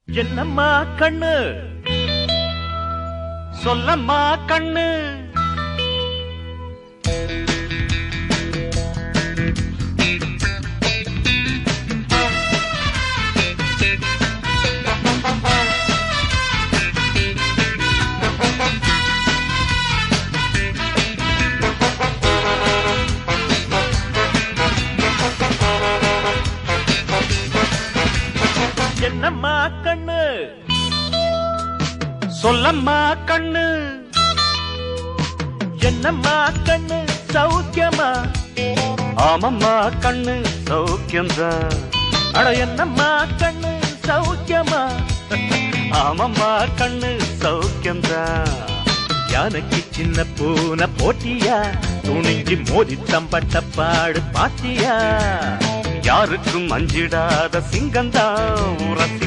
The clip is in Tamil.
என்னம்மா கண்ணு சொல்லம்மா கண்ணு என்னம்மா கண்ணு சொல்லம்மா கண்ணு என்னம்மா கண்ணு சௌக்கியமா ஆமம்மா கண்ணு சௌக்கியம்தான் அட என்னம்மா கண்ணு சௌக்கியமா ஆமம்மா கண்ணு சௌக்கியம்தான் யானைக்கு சின்ன பூனை போட்டியா துணிஞ்சு மோதி தம்பட்ட பாடு பாத்தியா யாருக்கும் அஞ்சிடாத சிங்கந்தான் உரசி